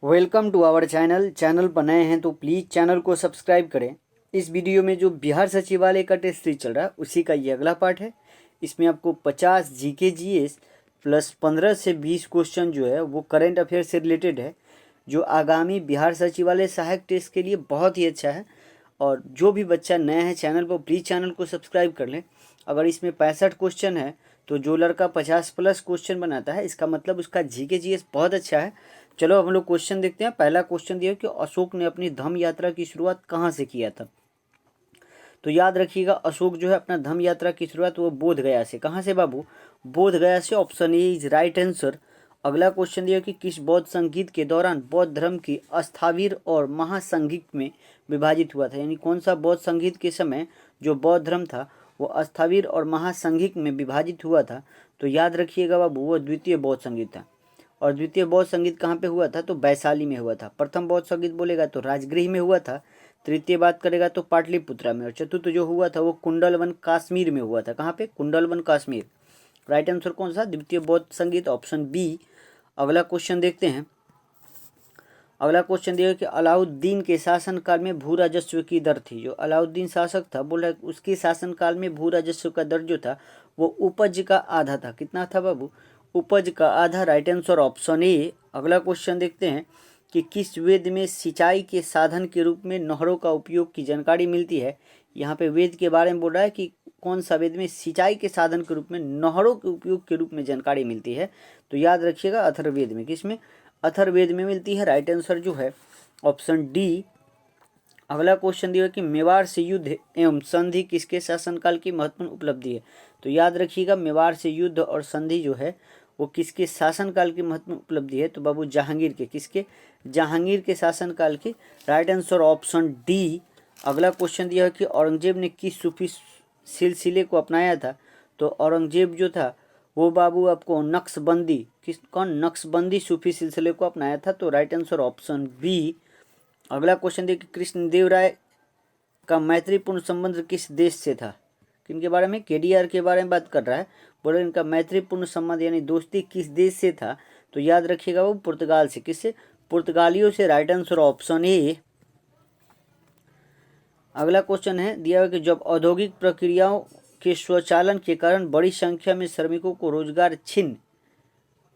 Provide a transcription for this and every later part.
Welcome to our channel पर नए हैं तो प्लीज़ चैनल को सब्सक्राइब करें। इस वीडियो में जो बिहार सचिवालय का टेस्ट सीरीज चल रहा है उसी का ये अगला पार्ट है। इसमें आपको 50 जीके जीएस प्लस 15 से 20 क्वेश्चन जो है वो करंट अफेयर से रिलेटेड है, जो आगामी बिहार सचिवालय सहायक टेस्ट के लिए बहुत ही अच्छा है। और जो भी बच्चा नया है चैनल पर प्लीज़ चैनल को सब्सक्राइब कर लें। अगर इसमें 65 क्वेश्चन है तो जो लड़का 50 प्लस क्वेश्चन बनाता है इसका मतलब उसका जीके जीएस बहुत अच्छा है। चलो अब हम लोग क्वेश्चन देखते हैं। पहला क्वेश्चन दिया कि अशोक ने अपनी धम्म यात्रा की शुरुआत कहाँ से किया था। तो याद रखिएगा अशोक जो है अपना धम्म यात्रा की शुरुआत वो बोध गया से। कहाँ से बाबू? बोध गया से। Option A is right answer. अगला क्वेश्चन दिया कि किस बौद्ध संगीत के दौरान बौद्ध धर्म की अस्थावीर और महासंगीत में विभाजित हुआ था, यानी कौन सा बौद्ध संगीत के समय जो बौद्ध धर्म था वो अस्थावीर और महासंगीत में विभाजित हुआ था। तो याद रखिएगा बाबू वो द्वितीय बौद्ध संगीत था। और द्वितीय बौद्ध संगीत कहाँ पे हुआ था? तो वैशाली में हुआ था। प्रथम बौद्ध संगीत बोलेगा तो राजगृह में हुआ था। तृतीय बात करेगा तो पाटलिपुत्रा में। और चतुर्थ जो हुआ था वो कुंडलवन कश्मीर में हुआ था। कहाँ पे? कुंडलवन कश्मीर। राइट आंसर कौन सा? द्वितीय बौद्ध संगीत, ऑप्शन बी। अगला क्वेश्चन देखते हैं। अगला क्वेश्चन दिया कि अलाउद्दीन के शासनकाल में भू राजस्व की दर थी। जो अलाउद्दीन शासक था बोल रहा है उसके शासनकाल में भू राजस्व का दर जो था वो उपज का आधा था। कितना था बाबू? उपज का आधा। Right answer option A. अगला क्वेश्चन देखते हैं कि किस वेद में सिंचाई के साधन के रूप में नहरों का उपयोग की जानकारी मिलती है। यहाँ पे वेद के बारे में बोल रहा है कि कौन सा वेद में सिंचाई के साधन के रूप में नहरों के उपयोग के रूप में जानकारी मिलती है। तो याद रखिएगा अथर्ववेद में। किसमें? अथर्ववेद में मिलती है। राइट आंसर जो है ऑप्शन डी। अगला क्वेश्चन दिया कि मेवाड़ से युद्ध एवं संधि किसके शासनकाल की महत्वपूर्ण उपलब्धि है। तो याद रखिएगा मेवाड़ से युद्ध और संधि जो है वो किसके शासनकाल की महत्वपूर्ण उपलब्धि है। तो बाबू जहांगीर के। किसके? जहांगीर के शासनकाल की। Right answer option D. अगला क्वेश्चन दिया है कि औरंगजेब ने किस सूफी सिलसिले को अपनाया था। तो औरंगजेब जो था वो बाबू आपको नक्शबंदी नक्शबंदी सूफी सिलसिले को अपनाया था। तो राइट आंसर ऑप्शन बी। अगला क्वेश्चन देखिए कृष्णदेव राय का मैत्रीपूर्ण संबंध किस देश से था। किनके बारे में? केडीआर के बारे में बात कर रहा है। बोले इनका मैत्रीपूर्ण संबंध यानी दोस्ती किस देश से था। तो याद रखिएगा वो पुर्तगाल से। किससे? पुर्तगालियों से। Right answer option A. अगला क्वेश्चन है दिया हुआ कि जब औद्योगिक प्रक्रियाओं के स्वचालन के कारण बड़ी संख्या में श्रमिकों को रोजगार छिन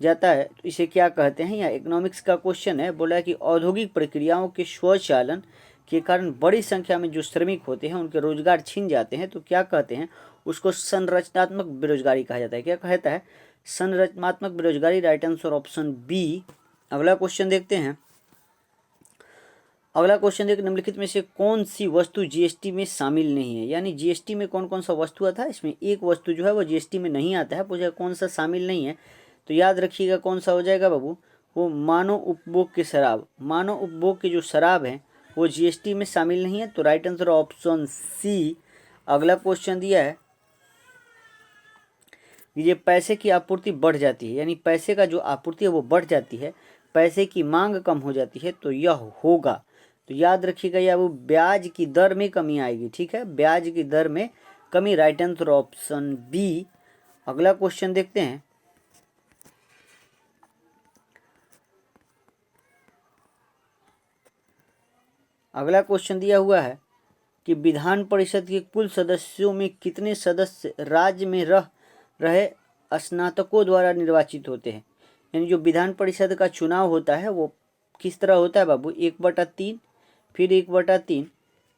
जाता है तो इसे क्या कहते हैं। या इकोनॉमिक्स का क्वेश्चन है। बोला है कि औद्योगिक प्रक्रियाओं के स्वचालन के कारण बड़ी संख्या में जो श्रमिक होते हैं उनके रोजगार छिन जाते हैं तो क्या कहते हैं? उसको संरचनात्मक बेरोजगारी कहा जाता है। क्या कहता है? संरचनात्मक बेरोजगारी। Right answer option B. अगला क्वेश्चन देखते हैं। अगला क्वेश्चन देखिए निम्नलिखित में से कौन सी वस्तु जीएसटी में शामिल नहीं है। यानी जीएसटी में कौन कौन सा वस्तु आता है, इसमें एक वस्तु जो है वो जीएसटी में नहीं आता है। पूछा कौन सा शामिल नहीं है। तो याद रखिएगा कौन सा हो जाएगा बाबू? वो मानव उपभोग के शराब। मानव उपभोग के जो शराब हैं वो जीएसटी में शामिल नहीं है। तो राइट आंसर ऑप्शन सी। अगला क्वेश्चन दिया है कि ये पैसे की आपूर्ति बढ़ जाती है, यानी पैसे का जो आपूर्ति है वो बढ़ जाती है, पैसे की मांग कम हो जाती है तो यह होगा। तो याद रखिएगा या वो ब्याज की दर में कमी आएगी। ठीक है, ब्याज की दर में कमी। Right answer option B. अगला क्वेश्चन देखते हैं। अगला क्वेश्चन दिया हुआ है कि विधान परिषद के कुल सदस्यों में कितने सदस्य राज्य में रहे स्नातकों द्वारा निर्वाचित होते हैं। यानी जो विधान परिषद का चुनाव होता है वो किस तरह होता है बाबू? 1/3, फिर 1/3,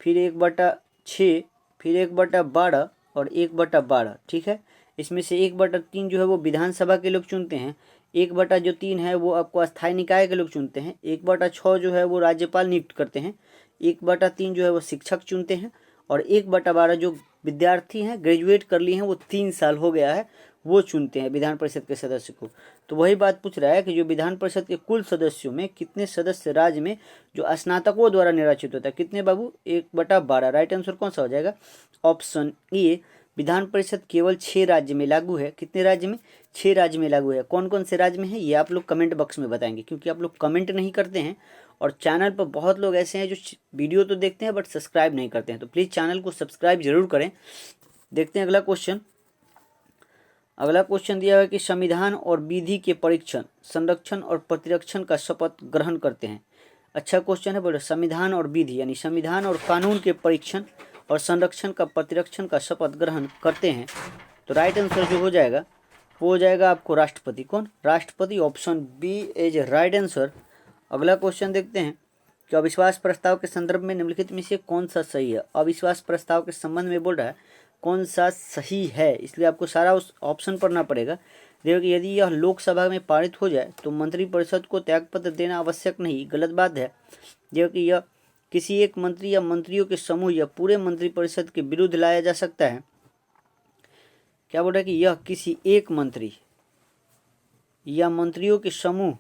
फिर 1/6, फिर 1/12 और 1/12। ठीक है, इसमें से 1/3 जो है वो विधानसभा के लोग चुनते हैं। 1/3 है वो आपको अस्थायी निकाय के लोग चुनते हैं। 1/6 जो है वो राज्यपाल नियुक्त करते हैं। 1/3 जो है वो शिक्षक चुनते हैं। और 1/12 जो विद्यार्थी हैं ग्रेजुएट कर लिए हैं वो 3 साल हो गया है वो चुनते हैं विधान परिषद के सदस्य को। तो वही बात पूछ रहा है कि जो विधान परिषद के कुल सदस्यों में कितने सदस्य राज्य में जो स्नातकों द्वारा निर्वाचित होता है। कितने बाबू? 1/12। राइट आंसर कौन सा हो जाएगा? Option A. विधान परिषद केवल 6 राज्य में लागू है। कितने राज्य में? 6 राज्य में लागू है। कौन कौन से राज्य में है ये आप लोग कमेंट बॉक्स में बताएंगे, क्योंकि आप लोग कमेंट नहीं करते हैं और चैनल पर बहुत लोग ऐसे हैं जो वीडियो तो देखते हैं बट सब्सक्राइब नहीं करते हैं। तो प्लीज़ चैनल को सब्सक्राइब जरूर करें। देखते हैं अगला क्वेश्चन। अगला क्वेश्चन दिया हुआ है कि संविधान और विधि के परीक्षण, संरक्षण और प्रतिरक्षण का शपथ ग्रहण करते हैं। अच्छा क्वेश्चन है, बोलो संविधान और विधि यानी संविधान और कानून के परीक्षण और संरक्षण का प्रतिरक्षण का शपथ ग्रहण करते हैं। तो राइट आंसर जो हो जाएगा वो हो जाएगा आपको राष्ट्रपति। कौन? राष्ट्रपति। Option B is right answer. अगला क्वेश्चन देखते हैं कि अविश्वास प्रस्ताव के संदर्भ में निम्नलिखित में से कौन सा सही है। अविश्वास प्रस्ताव के संबंध में बोल रहा है कौन सा सही है, इसलिए आपको सारा उस ऑप्शन पढ़ना पड़ेगा। देखो कि यदि यह लोकसभा में पारित हो जाए तो मंत्रिपरिषद को त्यागपत्र देना आवश्यक नहीं, गलत बात है। देखो कि यह किसी एक मंत्री या मंत्रियों के समूह या पूरे मंत्रिपरिषद के विरुद्ध लाया जा सकता है। क्या बोल रहा है कि यह किसी एक मंत्री या मंत्रियों के समूह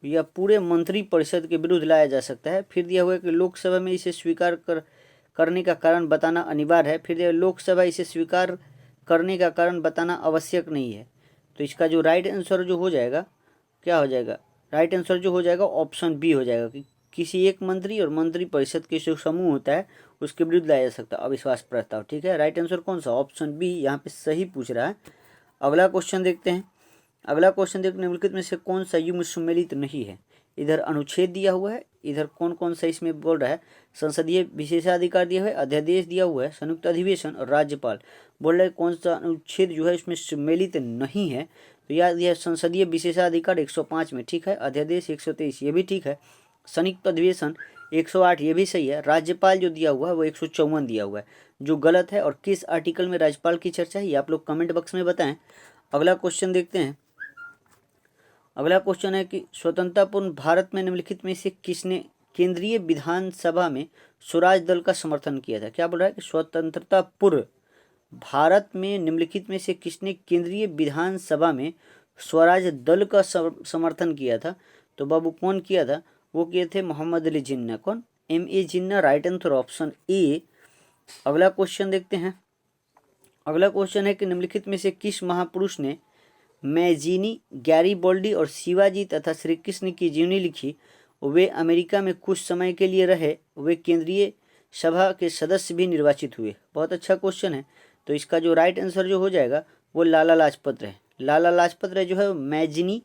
या पूरे मंत्रिपरिषद के विरुद्ध लाया जा सकता है। फिर दिया हुआ है कि लोकसभा में इसे स्वीकार करने का कारण बताना अनिवार्य है। फिर लोकसभा इसे स्वीकार करने का कारण बताना आवश्यक नहीं है। तो इसका जो राइट आंसर जो हो जाएगा क्या हो जाएगा? राइट आंसर जो हो जाएगा ऑप्शन बी हो जाएगा कि किसी एक मंत्री और मंत्रिपरिषद के जो समूह होता है उसके विरुद्ध लाया जा सकता है अविश्वास प्रस्ताव। ठीक है, राइट आंसर कौन सा? ऑप्शन बी यहाँ पे सही पूछ रहा है। अगला क्वेश्चन देखते हैं। अगला क्वेश्चन देखते निम्नलिखित में से कौन सा युग्म सुमेलित नहीं है। इधर अनुच्छेद दिया हुआ है, इधर कौन कौन सा इसमें बोल रहा है, संसदीय विशेषाधिकार दिया हुआ है, अध्यादेश दिया हुआ है, संयुक्त अधिवेशन और राज्यपाल। बोल रहा है कौन सा अनुच्छेद जो है इसमें सम्मिलित नहीं है। तो याद यह संसदीय विशेषाधिकार 105 में ठीक है, अध्यादेश 123 ये भी ठीक है, संयुक्त अधिवेशन 108 ये भी सही है, राज्यपाल जो दिया हुआ है वो 154 दिया हुआ है जो गलत है। और किस आर्टिकल में राज्यपाल की चर्चा है ये आप लोग कमेंट बॉक्स में बताएं। अगला क्वेश्चन देखते हैं। अगला क्वेश्चन है कि स्वतंत्रतापूर्व भारत में निम्नलिखित में से किसने केंद्रीय विधानसभा में स्वराज दल का समर्थन किया था। क्या बोल रहा है कि स्वतंत्रता पूर्व भारत में निम्नलिखित में से किसने केंद्रीय विधानसभा में स्वराज दल का समर्थन किया था। तो बाबू कौन किया था? वो किए थे मोहम्मद अली जिन्ना। कौन? M.A. Jinnah. Right answer option A. अगला क्वेश्चन देखते हैं। अगला क्वेश्चन है कि निम्नलिखित में से किस महापुरुष ने मैजिनी, गैरीबोल्डी और शिवाजी तथा श्री कृष्ण की जीवनी लिखी। वे अमेरिका में कुछ समय के लिए रहे, वे केंद्रीय सभा के सदस्य भी निर्वाचित हुए। बहुत अच्छा क्वेश्चन है। तो इसका जो राइट आंसर जो हो जाएगा वो लाला लाजपत राय। लाला लाजपत राय जो है मैजिनी,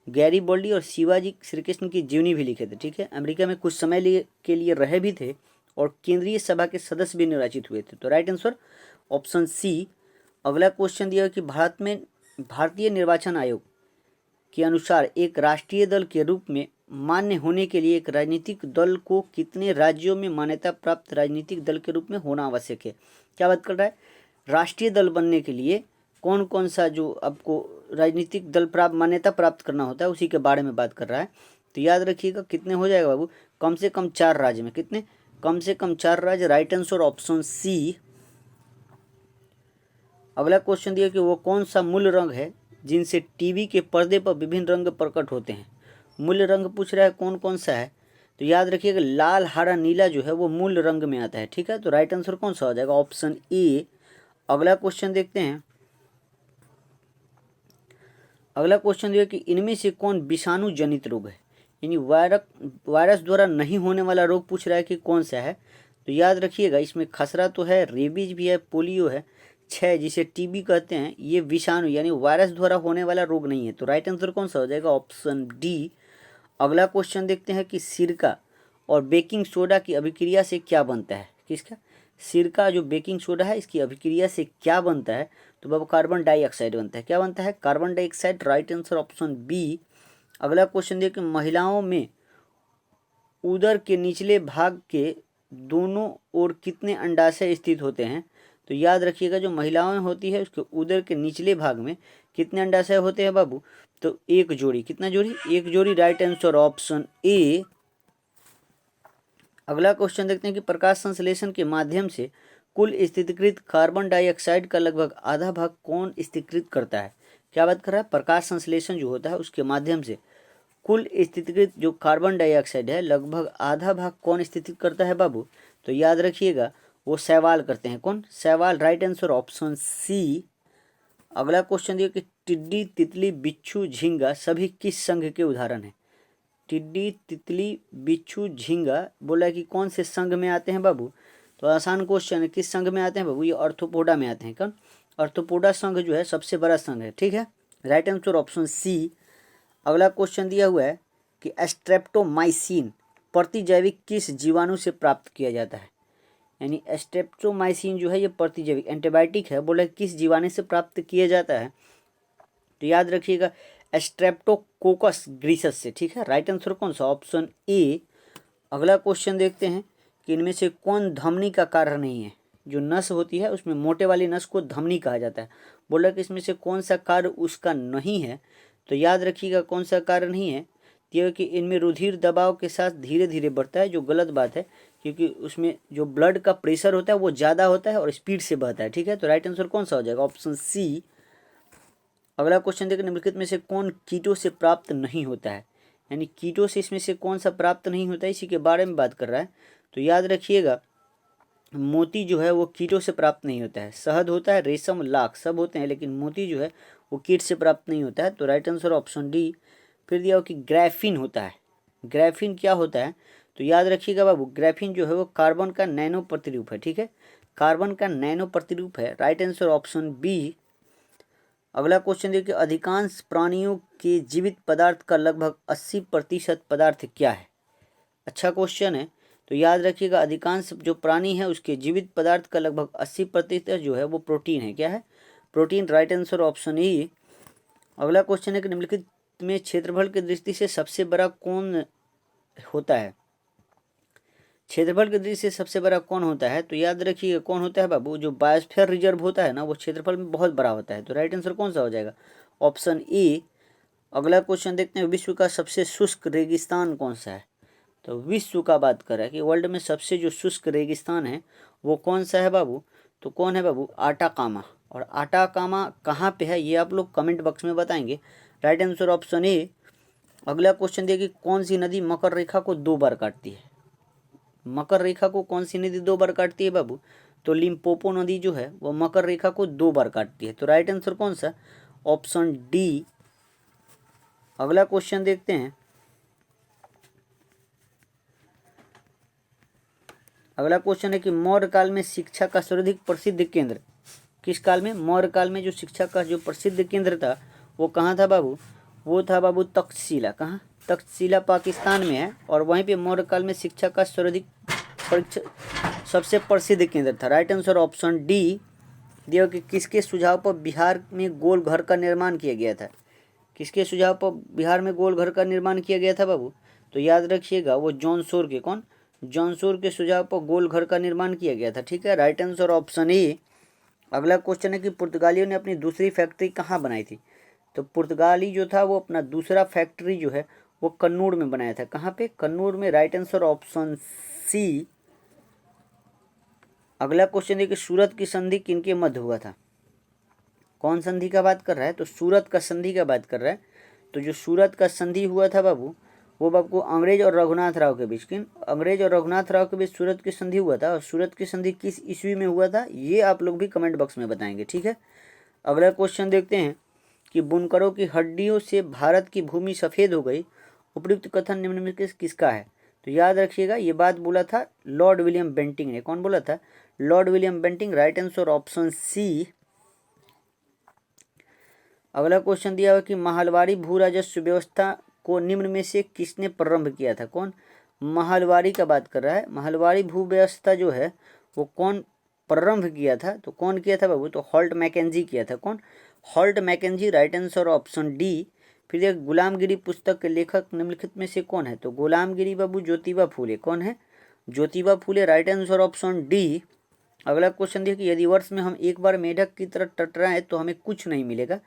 गैरीबोल्डी और शिवाजी श्री कृष्ण की जीवनी भी लिखे थे। ठीक है, अमेरिका में कुछ समय के लिए रहे भी थे और केंद्रीय सभा के सदस्य भी निर्वाचित हुए थे। तो राइट आंसर ऑप्शन सी। अगला क्वेश्चन दिया कि भारत में भारतीय निर्वाचन आयोग के अनुसार एक राष्ट्रीय दल के रूप में मान्य होने के लिए एक राजनीतिक दल को कितने राज्यों में मान्यता प्राप्त राजनीतिक दल के रूप में होना आवश्यक है। क्या बात कर रहा है? राष्ट्रीय दल बनने के लिए कौन कौन सा जो आपको राजनीतिक दल मान्यता प्राप्त करना होता है उसी के बारे में बात कर रहा है। तो याद रखिएगा कितने हो जाएगा बाबू? कम से कम 4 राज्य में। कितने? कम से कम 4 राज्य। Right answer option C. अगला क्वेश्चन दिया कि वो कौन सा मूल रंग है जिनसे टीवी के पर्दे पर विभिन्न रंग प्रकट होते हैं। मूल रंग पूछ रहा है कौन कौन सा है। तो याद रखिएगा लाल, हरा, नीला जो है वो मूल रंग में आता है। ठीक है, तो राइट आंसर कौन सा हो जाएगा? Option A. अगला क्वेश्चन देखते हैं। अगला क्वेश्चन दिया कि इनमें से कौन विषाणु जनित रोग है, यानी वायरस द्वारा नहीं होने वाला रोग पूछ रहा है कि कौन सा है। तो याद रखिएगा इसमें खसरा तो है, रेबीज भी है, पोलियो है, 6 जिसे टीबी कहते हैं, ये विषाणु यानी वायरस द्वारा होने वाला रोग नहीं है। तो राइट आंसर कौन सा हो जाएगा? Option D. अगला क्वेश्चन देखते हैं कि सिरका और बेकिंग सोडा की अभिक्रिया से क्या बनता है। किसका? सिरका जो बेकिंग सोडा है इसकी अभिक्रिया से क्या बनता है। तो बाबू कार्बन डाइऑक्साइड बनता है। क्या बनता है? Carbon dioxide. Right answer option B. अगला क्वेश्चन देखिए महिलाओं में उदर के निचले भाग के दोनों ओर कितने अंडाशय स्थित होते हैं। तो याद रखिएगा जो महिलाओं में होती है उसके उदर के निचले भाग में कितने अंडाशय होते हैं बाबू? तो 1 जोड़ी। कितना जोड़ी? 1 जोड़ी। Right answer option A. अगला क्वेश्चन देखते हैं कि प्रकाश संश्लेषण के माध्यम से कुल स्थिरीकृत कार्बन डाइऑक्साइड का लगभग आधा भाग कौन स्थिरीकृत करता है। क्या बात कर रहा है? प्रकाश संश्लेषण जो होता है उसके माध्यम से कुल स्थिरीकृत जो कार्बन डाइऑक्साइड है लगभग आधा भाग कौन स्थिरीकृत करता है बाबू? तो याद रखिएगा वो शैवाल करते हैं। कौन? शैवाल। Right answer option C. अगला क्वेश्चन दिया कि टिड्डी, तितली, बिच्छू, झींगा सभी किस संघ के उदाहरण हैं। टिड्डी, तितली, बिच्छू, झींगा बोला कि कौन से संघ में आते हैं बाबू? तो आसान क्वेश्चन है, किस संघ में आते हैं बाबू? ये ऑर्थोपोडा में आते हैं। कौन? आर्थ्रोपोडा संघ जो है सबसे बड़ा संघ है, ठीक है। Right answer option C. अगला क्वेश्चन दिया हुआ है कि स्ट्रेप्टोमाइसिन प्रतिजैविक किस जीवाणु से प्राप्त किया जाता है। यानी स्ट्रेप्टोमाइसिन जो है ये प्रतिजैविक एंटीबायोटिक है, बोला किस जीवाणु से प्राप्त किया जाता है, तो याद रखिएगा स्ट्रेप्टोकोकस ग्रीसस से, ठीक है। राइट आंसर कौन सा, ऑप्शन ए। अगला क्वेश्चन देखते हैं कि इनमें से कौन धमनी का कार्य नहीं है। जो नस होती है उसमें मोटे वाली नस को धमनी कहा जाता है, बोला कि इसमें से कौन सा कार्य उसका नहीं है, तो याद रखिएगा कौन सा कार्य नहीं है, यह कि इनमें रुधिर दबाव के साथ धीरे धीरे बढ़ता है, जो गलत बात है क्योंकि उसमें जो ब्लड का प्रेशर होता है वो ज़्यादा होता है और स्पीड से बहता है, ठीक है। तो राइट आंसर कौन सा हो जाएगा, ऑप्शन सी। अगला क्वेश्चन देखिए, निम्नलिखित में से कौन कीटों से प्राप्त नहीं होता है। यानी कीटों से इसमें से कौन सा प्राप्त नहीं होता है, इसी के बारे में बात कर रहा है। तो याद रखिएगा मोती जो है वो कीटों से प्राप्त नहीं होता है। शहद होता है, रेशम, लाख सब होते हैं, लेकिन मोती जो है वो कीट से प्राप्त नहीं होता है। तो राइट आंसर ऑप्शन डी। फिर दिया हो कि ग्राफीन होता है। ग्राफीन क्या होता है, तो याद रखिएगा बाबू ग्राफीन जो है वो कार्बन का नैनो प्रतिरूप है, ठीक है। कार्बन का नैनो प्रतिरूप है। Right answer option B. अगला क्वेश्चन देखिए, अधिकांश प्राणियों के जीवित पदार्थ का लगभग 80% पदार्थ क्या है। अच्छा क्वेश्चन है। तो याद रखिएगा अधिकांश जो प्राणी है उसके जीवित पदार्थ का लगभग 80% जो है वो प्रोटीन है। क्या है, protein. Right answer option E. अगला क्वेश्चन है कि निम्नलिखित में क्षेत्रफल की दृष्टि से सबसे बड़ा कौन होता है। क्षेत्रफल की दृष्टि से सबसे बड़ा कौन होता है, तो याद रखिए कौन होता है बाबू, जो बायोस्फीयर रिजर्व होता है ना वो क्षेत्रफल में बहुत बड़ा होता है। तो राइट आंसर कौन सा हो जाएगा, ऑप्शन ए। अगला क्वेश्चन देखते हैं, विश्व का सबसे शुष्क रेगिस्तान कौन सा है। तो विश्व का बात कर रहा है कि वर्ल्ड में सबसे जो शुष्क रेगिस्तान है वो कौन सा है बाबू, तो कौन है बाबू, आटाकामा। और आटाकामा कहाँ पे है ये आप लोग कमेंट बॉक्स में बताएंगे। Right answer option A. अगला क्वेश्चन देखिए, कौन सी नदी मकर रेखा को 2 बार काटती है। मकर रेखा को कौन सी नदी 2 बार काटती है बाबू, तो लिम्पोपो नदी जो है वो मकर रेखा को 2 बार काटती है। तो राइट आंसर कौन सा, ऑप्शन डी। अगला क्वेश्चन देखते हैं, अगला क्वेश्चन है कि मौर्य काल में शिक्षा का सर्वाधिक प्रसिद्ध केंद्र किस काल में। मौर्य काल में जो शिक्षा का जो प्रसिद्ध केंद्र था वो कहाँ था बाबू, वो था बाबू तक्षशिला। कहाँ, तक्षशिला पाकिस्तान में है। और वहीं पे मौर्य काल में शिक्षा का सर्वाधिक सबसे प्रसिद्ध केंद्र था। Right answer option D. दिया कि किसके सुझाव पर बिहार में गोल घर का निर्माण किया गया था। किसके सुझाव पर बिहार में गोल घर का निर्माण किया गया था बाबू, तो याद रखिएगा वो जॉन सोर के, कौन, जॉन सोर के सुझाव पर गोल घर का निर्माण किया गया था, ठीक है। Right answer option A. अगला क्वेश्चन है कि पुर्तगालियों ने अपनी दूसरी फैक्ट्री कहाँ बनाई थी। तो पुर्तगाली जो था वो अपना दूसरा फैक्ट्री जो है वो कन्नूर में बनाया था। कहाँ पे, कन्नूर में। Right answer option C. अगला क्वेश्चन है कि सूरत की संधि किनके मध्य हुआ था। कौन संधि का बात कर रहा है, तो सूरत का संधि का बात कर रहा है। तो जो सूरत का संधि हुआ था बाबू वो बाबू अंग्रेज और रघुनाथ राव के बीच, किन, अंग्रेज और रघुनाथ राव के बीच सूरत की संधि हुआ था। और सूरत की संधि किस ईस्वी में हुआ था ये आप लोग भी कमेंट बॉक्स में बताएंगे, ठीक है। अगला क्वेश्चन देखते हैं कि बुनकरों की हड्डियों से भारत की भूमि सफ़ेद हो गई, उपयुक्त कथन निम्न में किसका है। तो याद रखिएगा ये बात बोला था लॉर्ड विलियम बेंटिंग ने। कौन बोला था, Lord William Bentinck. Right answer option C. अगला क्वेश्चन दिया हुआ कि महलवारी भू राजस्व व्यवस्था को निम्न में से किसने प्रारंभ किया था। कौन, महलवारी का बात कर रहा है। महलवारी भू व्यवस्था जो है वो कौन प्रारंभ किया था, तो कौन किया था बाबू, तो हॉल्ट मैकेंजी किया था। कौन, Holt Mackenzie. Right answer option D. फिर एक गुलामगिरी पुस्तक के लेखक निम्नलिखित में से कौन है, तो गुलामगिरी बाबू ज्योतिबा फूले। कौन है, Jyotiba Phule. Right answer option D. अगला क्वेश्चन देखिए, यदि वर्ष में हम एक बार मेढक की तरह टटराएं तो हमें कुछ नहीं मिलेगा।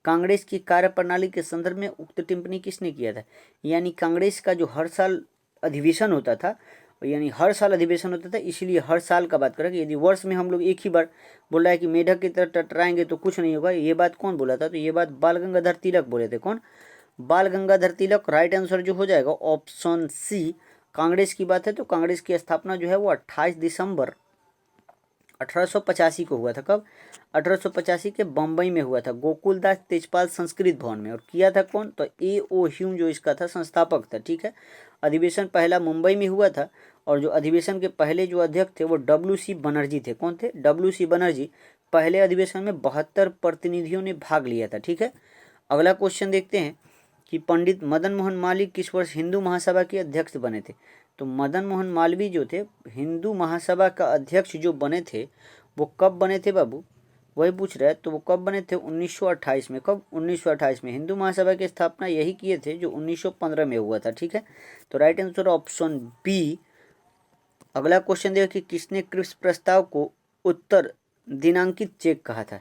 कांग्रेस की कार्यप्रणाली के संदर्भ में उक्त टिप्पणी किसने किया था। यानी कांग्रेस का जो हर साल अधिवेशन होता था, यानी हर साल अधिवेशन होता था, इसीलिए हर साल का बात करें कि यदि वर्ष में हम लोग एक ही बार बोल रहा है कि मेढक की तरह टटराएंगे तो कुछ नहीं होगा, ये बात कौन बोला था, तो ये बात बाल गंगाधर तिलक बोले थे। कौन, बाल गंगाधर तिलक। राइट आंसर जो हो जाएगा ऑप्शन सी। कांग्रेस की बात है तो कांग्रेस की स्थापना जो है वो 28 दिसंबर 1885 को हुआ था। कब, 1885 के बम्बई में हुआ था, गोकुलदास तेजपाल संस्कृत भवन में। और किया था कौन, तो A.O. ह्यूम जो इसका था संस्थापक था, ठीक है। अधिवेशन पहला मुंबई में हुआ था और जो अधिवेशन के पहले जो अध्यक्ष थे वो W.C. बनर्जी थे। कौन थे, W.C. बनर्जी। पहले अधिवेशन में 72 प्रतिनिधियों ने भाग लिया था। ठीक है, अगला क्वेश्चन देखते हैं कि पंडित मदन मोहन मालवीय किस वर्ष हिंदू महासभा के अध्यक्ष बने थे। तो मदन मोहन मालवीय जो थे हिंदू महासभा का अध्यक्ष जो बने थे वो कब बने थे बाबू, वही पूछ रहा है। तो वो कब बने थे, 1928 में। कब, 1928 में। हिंदू महासभा की स्थापना यही किए थे जो 1915 में हुआ था। ठीक है, तो राइट आंसर ऑप्शन बी। अगला क्वेश्चन देखो कि किसने क्रिप्स प्रस्ताव को उत्तर दिनांकित चेक कहा था।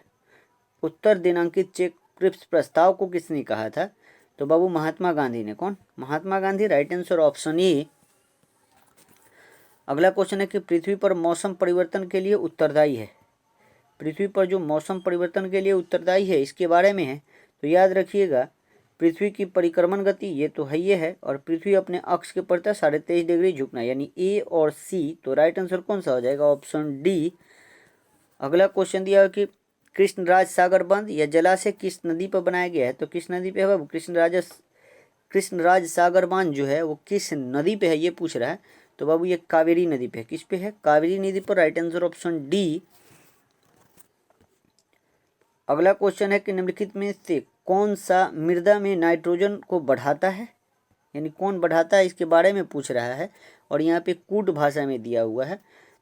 उत्तर दिनांकित चेक क्रिप्स प्रस्ताव को किसने कहा था, तो बाबू महात्मा गांधी ने। कौन, Mahatma Gandhi. Right answer option A. अगला क्वेश्चन है कि पृथ्वी पर मौसम परिवर्तन के लिए उत्तरदायी है। पृथ्वी पर जो मौसम परिवर्तन के लिए उत्तरदायी है इसके बारे में है। तो याद रखिएगा, पृथ्वी की परिक्रमण गति ये तो है, ये है, और पृथ्वी अपने अक्ष के प्रति 23.5 डिग्री झुकना, यानी ए और सी। तो राइट आंसर कौन सा हो जाएगा, ऑप्शन डी। अगला क्वेश्चन दिया है कि कृष्णराज सागर बांध या जलाशय किस नदी पर बनाया गया है। तो किस नदी पे है बाबू, कृष्णराज सागर बांध जो है वो किस नदी पे है ये पूछ रहा है। तो बाबू ये कावेरी नदी पे है। किस पे है, कावेरी नदी पर। Right answer option D. अगला क्वेश्चन है कि निम्नलिखित में से कौन सा मृदा में नाइट्रोजन को बढ़ाता है, यानी कौन बढ़ाता है इसके बारे में पूछ रहा है, और यहाँ पे कूट भाषा में दिया हुआ है।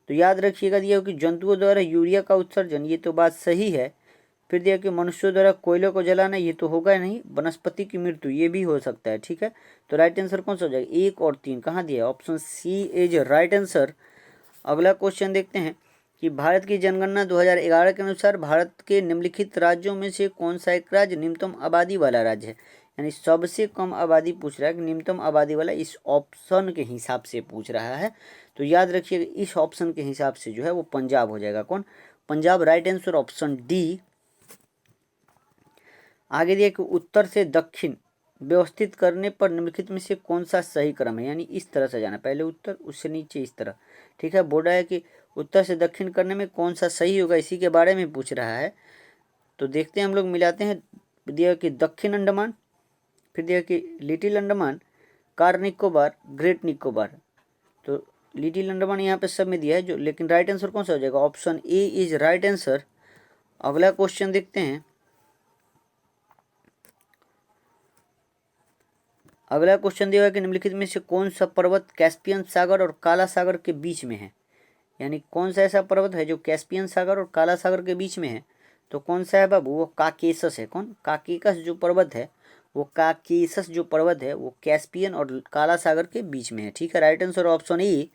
तो याद रखिएगा दिया हो कि जंतुओं द्वारा यूरिया का उत्सर्जन, ये तो बात सही है। फिर दिया कि मनुष्यों द्वारा कोयले को जलाना, ये तो होगा नहीं। वनस्पति की मृत्यु, ये भी हो सकता है। ठीक है, तो राइट आंसर कौन सा हो जाएगा, 1 और 3 कहाँ दिया, option C is right answer. अगला क्वेश्चन देखते हैं कि भारत की जनगणना 2011 के अनुसार भारत के निम्नलिखित राज्यों में से कौन सा एक राज्य निम्नतम आबादी वाला राज्य है, यानी सबसे कम आबादी पूछ रहा है कि निम्नतम आबादी वाला, इस ऑप्शन के हिसाब से पूछ रहा है। तो याद रखिएगा इस ऑप्शन के हिसाब से जो है वो पंजाब हो जाएगा। कौन, Punjab. Right answer option D. आगे दिया कि उत्तर से दक्षिण व्यवस्थित करने पर निम्नलिखित में से कौन सा सही क्रम है, यानी इस तरह से जाना, पहले उत्तर उससे नीचे इस तरह। ठीक है, बोल रहा है कि उत्तर से दक्षिण करने में कौन सा सही होगा, इसी के बारे में पूछ रहा है। तो देखते हैं, हम लोग मिलाते हैं। दिया कि दक्षिण अंडमान, फिर दिया कि little Andaman, car Nicobar, great Nicobar. तो लिटिल अंडमान यहाँ पे सब में दिया है जो, लेकिन राइट आंसर कौन सा हो जाएगा, option A is right answer. अगला क्वेश्चन देखते हैं। अगला क्वेश्चन दिया है कि निम्नलिखित में से कौन सा पर्वत कैस्पियन सागर और काला सागर के बीच में है, यानी कौन सा ऐसा पर्वत है जो कैस्पियन सागर और काला सागर के बीच में है। तो कौन सा है बाबू, वो काकेशस है। कौन, काकेशस जो पर्वत है, वो काकेशस जो पर्वत है वो कैस्पियन और काला सागर के बीच में है। ठीक है, राइट आंसर ऑप्शन ए।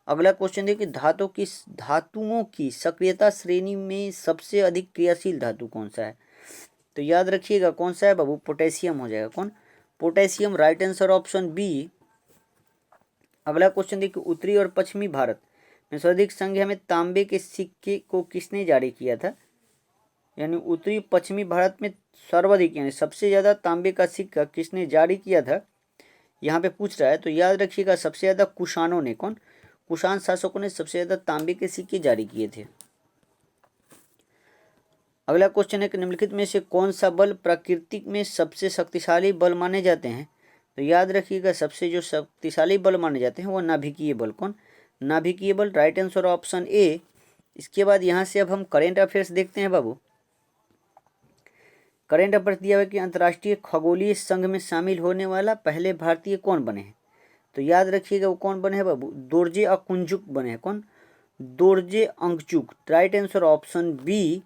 अगला क्वेश्चन देखिए, धातुओं की सक्रियता श्रेणी में सबसे अधिक क्रियाशील धातु कौन सा है। तो याद रखिएगा कौन सा है बाबू, पोटेशियम हो जाएगा। कौन, potassium. Right answer option B. अगला क्वेश्चन देखिए, उत्तरी और पश्चिमी भारत में सर्वाधिक संख्या में तांबे के सिक्के को किसने जारी किया था, यानी उत्तरी पश्चिमी भारत में सर्वाधिक यानी सबसे ज्यादा तांबे का सिक्का किसने जारी किया था, यहाँ पे पूछ रहा है। तो याद रखिएगा सबसे ज्यादा कुषाणों ने। कौन, कुषाण शासकों ने सबसे ज्यादा तांबे के सिक्के जारी किए थे। अगला क्वेश्चन है कि निम्नलिखित में से कौन सा बल प्रकृति में सबसे शक्तिशाली बल माने जाते हैं। तो याद रखिएगा सबसे जो शक्तिशाली बल माने जाते हैं वो नाभिकीय बल। कौन, नाभिकीय बल। राइट आंसर ऑप्शन ए। इसके बाद यहाँ से अब हम करेंट अफेयर्स देखते हैं बाबू। करेंट अफेयर्स दिया हुआ कि अंतर्राष्ट्रीय खगोलीय संघ में शामिल होने वाला पहले भारतीय कौन बने हैं। तो याद रखिएगा वो कौन बने हैं बाबू, दोरजे अंगचुक बने हैं। कौन, Dorje Angchuk. Right answer option B.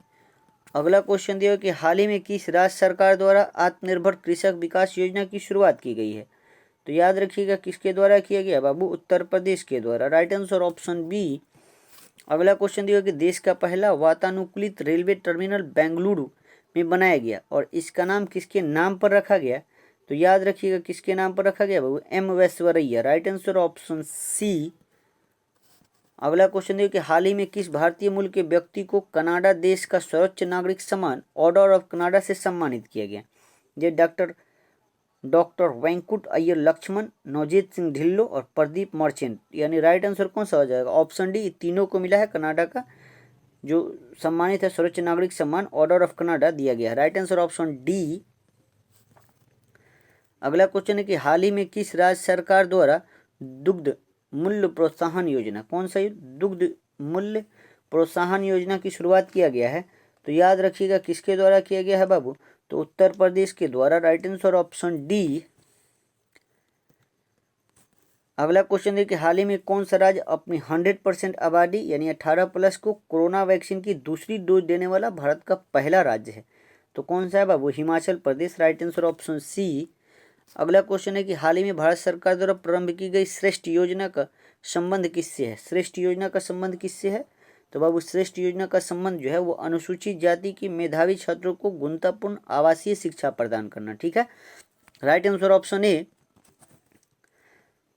अगला क्वेश्चन दिया कि हाल ही में किस राज्य सरकार द्वारा आत्मनिर्भर कृषक विकास योजना की शुरुआत की गई है। तो याद रखिएगा किसके द्वारा किया गया बाबू, उत्तर प्रदेश के द्वारा। Right answer option B. अगला क्वेश्चन दिया कि देश का पहला वातानुकूलित रेलवे टर्मिनल बेंगलुरु में बनाया गया और इसका नाम किसके नाम पर रखा गया। तो याद रखिएगा किसके नाम पर रखा गया बाबू, M Visvesvaraya. Right answer option C. अगला क्वेश्चन देखिए कि हाल ही में किस भारतीय मूल के व्यक्ति को कनाडा देश का सर्वोच्च नागरिक सम्मान ऑर्डर ऑफ कनाडा से सम्मानित किया गया। ये डॉक्टर वेंकुट अय्यर लक्ष्मण, नवजीत सिंह ढिल्लो और प्रदीप मर्चेंट, यानी राइट आंसर कौन सा हो जाएगा, ऑप्शन डी। तीनों को मिला है कनाडा का जो सम्मानित है सर्वोच्च नागरिक सम्मान ऑर्डर ऑफ कनाडा दिया गया है। Right answer option D. अगला क्वेश्चन है कि हाल ही में किस राज्य सरकार द्वारा दुग्ध मूल्य प्रोत्साहन योजना, कौन सा दुग्ध मूल्य प्रोत्साहन योजना की शुरुआत किया गया है। तो याद रखिएगा किसके द्वारा किया गया है बाबू, तो उत्तर प्रदेश के द्वारा। Right answer option D. अगला क्वेश्चन देखिए, हाल ही में कौन सा राज्य अपनी 100% आबादी यानी 18+ को कोरोना वैक्सीन की दूसरी डोज देने वाला भारत का पहला राज्य है? तो कौन सा है बाबू, Himachal Pradesh. Right answer option C. अगला क्वेश्चन है कि हाल ही में भारत सरकार द्वारा प्रारंभ की गई श्रेष्ठ योजना का संबंध किससे है? श्रेष्ठ योजना का संबंध किससे है? तो बाबू श्रेष्ठ योजना का संबंध जो है वो अनुसूचित जाति के मेधावी छात्रों को गुणवत्तापूर्ण आवासीय शिक्षा प्रदान करना। ठीक है, राइट आंसर ऑप्शन ए।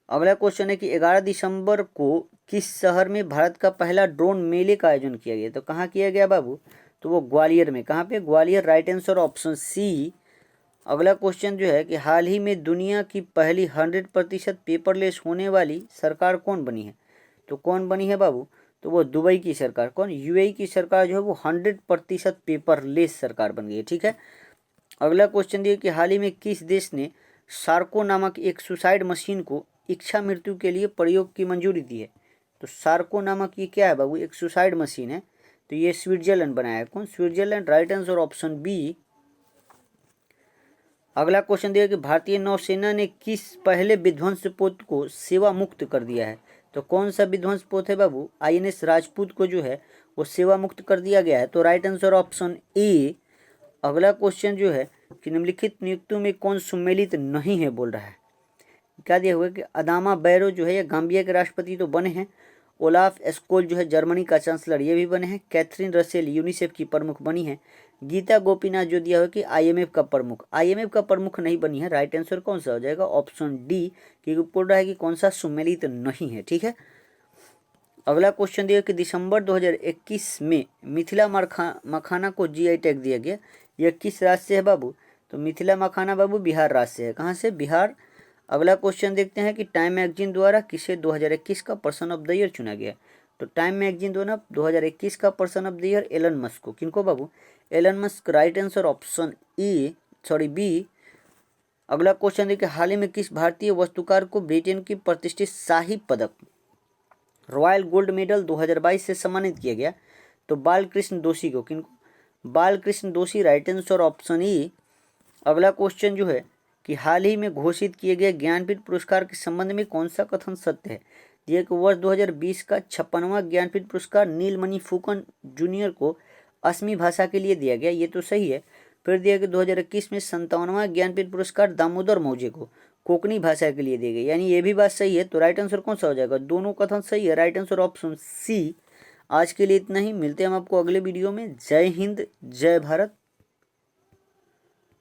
अगला क्वेश्चन है कि 11 दिसंबर को किस शहर में भारत का पहला ड्रोन मेले का आयोजन किया गया? तो कहाँ किया गया बाबू, तो वो ग्वालियर में। कहाँ पे, Gwalior. Right answer option C. अगला क्वेश्चन जो है कि हाल ही में दुनिया की पहली 100% पेपरलेस होने वाली सरकार कौन बनी है? तो कौन बनी है बाबू, तो वो दुबई की सरकार। कौन, यूएई की सरकार जो है वो 100% पेपरलेस सरकार बन गई है। ठीक है, अगला क्वेश्चन दिए कि हाल ही में किस देश ने सार्को नामक एक सुसाइड मशीन को इच्छा मृत्यु के लिए प्रयोग की मंजूरी दी है? तो सार्को नामक ये क्या है बाबू, एक सुसाइड मशीन है। तो ये स्विट्जरलैंड बनाया है। कौन, Switzerland. Right answer option B. अगला क्वेश्चन दिया कि भारतीय नौसेना ने किस पहले विध्वंस पोत को सेवा मुक्त कर दिया है? तो कौन सा विध्वंस पोत है बाबू, आईएनएस राजपूत को जो है वो सेवा मुक्त कर दिया गया है। तो राइट आंसर ऑप्शन ए। अगला क्वेश्चन जो है कि निम्नलिखित नियुक्तियों में कौन सम्मिलित नहीं है बोल रहा है? क्या दिया हुआ है कि अदामा बैरो जो है ये गाम्बिया के राष्ट्रपति तो बने हैं, ओलाफ एस्कोल जो है जर्मनी का चांसलर ये भी बने हैं, कैथरीन रसेल यूनिसेफ की प्रमुख बनी है, गीता गोपीनाथ जो दिया हुआ कि आईएमएफ का प्रमुख, आईएमएफ का प्रमुख नहीं बनी है। राइट आंसर कौन सा हो जाएगा, ऑप्शन डी, क्योंकि बोल रहा है कि कौन सा सम्मिलित नहीं है। ठीक है, अगला क्वेश्चन दिया कि दिसंबर 2021 में मिथिला मखाना को जीआई टैग दिया गया, यह किस राज्य से है बाबू? तो मिथिला मखाना बाबू बिहार राज्य से है। कहाँ से, बिहार। अगला क्वेश्चन देखते हैं कि टाइम मैगजीन द्वारा किसे 2021 का पर्सन ऑफ द ईयर चुना गया? तो टाइम मैगजीन द्वारा 2021 का person of the year Elon Musk को। किनको बाबू, Elon Musk. Right answer option B. अगला क्वेश्चन देखिए, हाल ही में किस भारतीय वस्तुकार को ब्रिटेन की प्रतिष्ठित शाही पदक रॉयल गोल्ड मेडल 2022 से सम्मानित किया गया? तो बालकृष्ण दोषी को। किनको, बालकृष्ण दोषी। Right answer option E. अगला क्वेश्चन जो है कि हाल ही में घोषित किए गए ज्ञानपीठ पुरस्कार के संबंध में कौन सा कथन सत्य है? दिए कि वर्ष 2020 का 56वां ज्ञानपीठ पुरस्कार नीलमणि फुकन जूनियर को असमी भाषा के लिए दिया गया, ये तो सही है। फिर दिया कि 2021 में 57वां ज्ञानपीठ पुरस्कार दामोदर मौजे को कोंकणी भाषा के लिए दिए गए, यानी ये भी बात सही है। तो राइट आंसर कौन सा हो जाएगा, दोनों कथन सही है। Right answer option C. आज के लिए इतना ही, मिलते हैं हम आपको अगले वीडियो में। जय हिंद, जय भारत।